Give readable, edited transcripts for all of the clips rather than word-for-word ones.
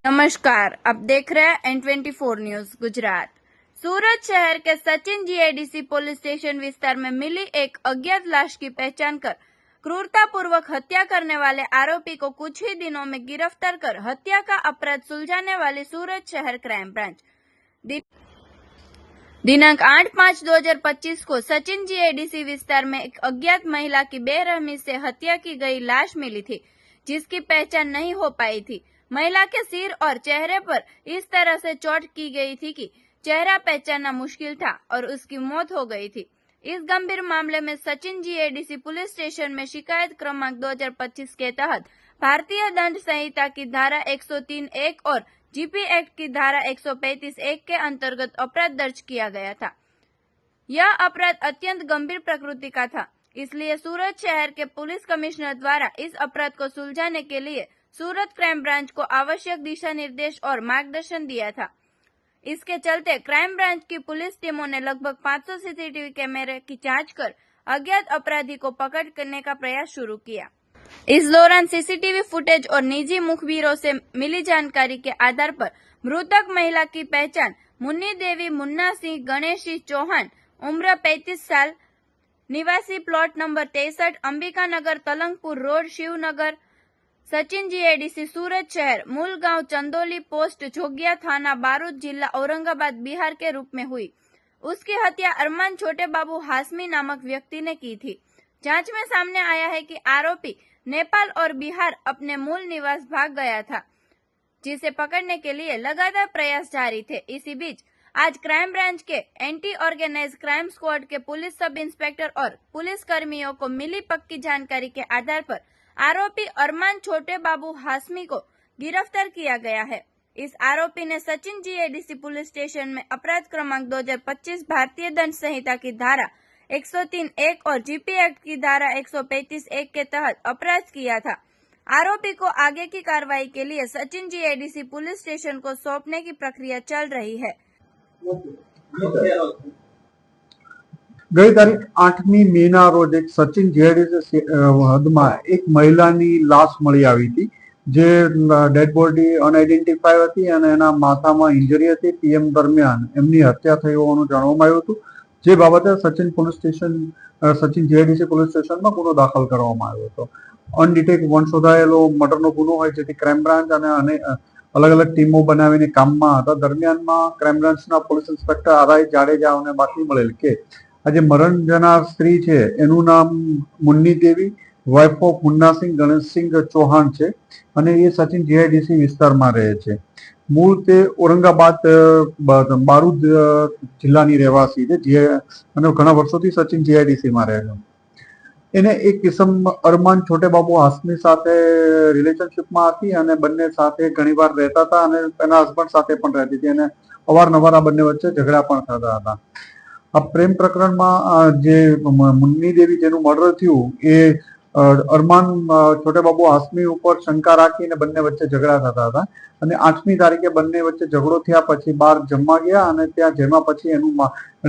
नमस्कार, आप देख रहे हैं N24 न्यूज गुजरात। सूरत शहर के सचिन जीआईडीसी पुलिस स्टेशन विस्तार में मिली एक अज्ञात लाश की पहचान कर क्रूरतापूर्वक हत्या करने वाले आरोपी को कुछ ही दिनों में गिरफ्तार कर हत्या का अपराध सुलझाने वाली सूरत शहर क्राइम ब्रांच दिनांक 8/5/2025 को सचिन जीआईडीसी विस्तार में एक अज्ञात महिला की बेरहमी से हत्या की गई लाश मिली थी, जिसकी पहचान नहीं हो पाई थी। महिला के सिर और चेहरे पर इस तरह से चोट की गई थी कि चेहरा पहचानना मुश्किल था और उसकी मौत हो गई थी। इस गंभीर मामले में सचिन जीआईडीसी पुलिस स्टेशन में शिकायत क्रमांक 2025 के तहत भारतीय दंड संहिता की धारा 103(1) और जीपी एक्ट की धारा 135(1) के अंतर्गत अपराध दर्ज किया गया था। यह अपराध अत्यंत गंभीर प्रकृति का था, इसलिए सूरत शहर के पुलिस कमिश्नर द्वारा इस अपराध को सुलझाने के लिए सूरत क्राइम ब्रांच को आवश्यक दिशा निर्देश और मार्गदर्शन दिया था। इसके चलते क्राइम ब्रांच की पुलिस टीमों ने लगभग 500 सीसीटीवी कैमरे की जांच कर अज्ञात अपराधी को पकड़ने का प्रयास शुरू किया। इस दौरान सीसीटीवी फुटेज और निजी मुखबिरों से मिली जानकारी के आधार पर मृतक महिला की पहचान मुन्नी देवी मुन्ना सिंह गणेशी चौहान, उम्र 35 साल, निवासी प्लॉट नंबर 63, अंबिका नगर, तलंगपुर रोड, शिवनगर, सचिन जीआईडीसी सूरत शहर, मूल गांव चंदोली पोस्ट, जोगिया थाना, बारूद जिला, औरंगाबाद, बिहार के रूप में हुई। उसकी हत्या अरमान छोटे बाबू हाशमी नामक व्यक्ति ने की थी। जांच में सामने आया है कि आरोपी नेपाल और बिहार अपने मूल निवास भाग गया था, जिसे पकड़ने के लिए लगातार प्रयास जारी थे। इसी बीच आज क्राइम ब्रांच के एंटी ऑर्गेनाइज क्राइम स्क्वाड के पुलिस सब इंस्पेक्टर और पुलिस कर्मियों को मिली पक्की जानकारी के आधार पर आरोपी अरमान छोटे बाबू हाशमी को गिरफ्तार किया गया है। इस आरोपी ने सचिन जीआईडीसी पुलिस स्टेशन में अपराध क्रमांक 2025 भारतीय दंड संहिता की धारा 103(1) और जीपी एक्ट की धारा 135(1) के तहत अपराध किया था। आरोपी को आगे की कार्रवाई के लिए सचिन जीआईडीसी पुलिस स्टेशन को सौंपने की प्रक्रिया चल रही है। ગઈ તારીખ 8મી મેના રોજ એક સચિન જીઆઈડીસી હદમાં એક મહિલાની લાશ મળી આવી હતી, જે ડેડ બોડી અનઆઇડેન્ટિફાઈ હતી અને એના માથામાં ઇન્જરી હતી। પીએમ દરમિયાન એમની હત્યા થઈ હોવાનું જાણવામાં આવ્યું હતું, જે બાબતે સચિન જીઆઈડીસી પોલીસ સ્ટેશનમાં ગુનો દાખલ કરવામાં આવ્યો હતો। અનડિટેક વંશોધાયેલો મર્ડરનો ગુનો હોય, જેથી ક્રાઇમ બ્રાન્ચ અને અલગ અલગ ટીમો બનાવીને કામમાં હતા। દરમિયાનમાં ક્રાઇમ બ્રાન્ચના પોલીસ ઇન્સ્પેક્ટર આરઆઈ જાડેજાને બાતમી મળેલ કે આજે મરણ જનાર સ્ત્રી છે, એનું નામ મુન્ની દેવી વાઇફ ઓફ મુન્નાસિંહ ગણેશસિંહ ચૌહાણ છે અને એ સચિન જીઆઈડીસી વિસ્તારમાં રહે છે। મૂળ તે ઔરંગાબાદ બારૂદ જિલ્લાની રહેવાસી છે અને ઘણા વર્ષોથી સચિન જીઆઈડીસીમાં રહે છે। એને એક કિસમ અરમાન છોટે બાબુ હાશમી સાથે રિલેશનશિપમાં હતી અને બંને સાથે ઘણીવાર રહેતા હતા અને એના હસબન્ડ સાથે પણ રહેતી હતી અને અવારનવાર આ બંને વચ્ચે ઝઘડા પણ થતા હતા। આ પ્રેમ પ્રકરણમાં જે મુન્ની દેવી જેનું મર્ડર થયું એ અરમાન છોટે બાબુ હાશમી ઉપર શંકા રાખીને બંને વચ્ચે ઝઘડા થતા હતા અને 8મી તારીખે બંને વચ્ચે ઝઘડો થયા પછી બહાર જમવા ગયા અને ત્યાં જમ્યા પછી એને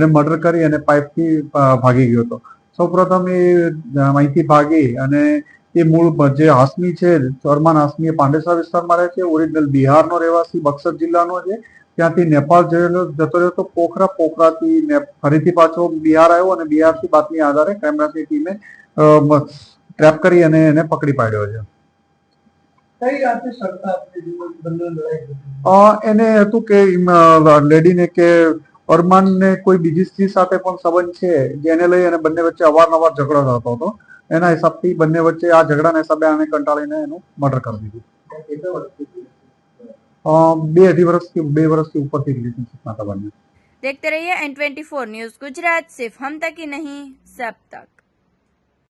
મર્ડર કરી અને પાઇપથી ભાગી ગયો હતો। સૌપ્રથમ એ અહીંથી ભાગી અને એ મૂળ જે હાશમી છે, અરમાન હાશમી, એ પાંડેસરા વિસ્તારમાં રહે છે, ઓરિજિનલ બિહારનો રહેવાસી, બક્સર જિલ્લાનો છે। ત્યાંથી નેપાળ જતો રહ્યો તો પોખરાથી ફરીથી પાછો બિહાર આવ્યો અને બિહારથી બાતમી આધારે ક્રાઇમ બ્રાન્ચની ટીમે ટ્રેપ કરી અને એને પકડી પાડ્યો છે। એને હતું કે લેડીને કે અરમાનને કોઈ બીજી સ્ત્રી સાથે પણ સંબંધ છે, જેને લઈ અને બંને વચ્ચે અવારનવાર ઝઘડો થતો હતો। એના હિસાબથી બંને વચ્ચે આ ઝઘડાના હિસાબે આને કંટાળીને એનું મર્ડર કરી દીધું। 2 વર્ષથી ઉપરથી રિલેશનશિપમાં હતા બંને। देखते रहिए N24 न्यूज गुजरात, सिर्फ हम तक ही नहीं सब तक।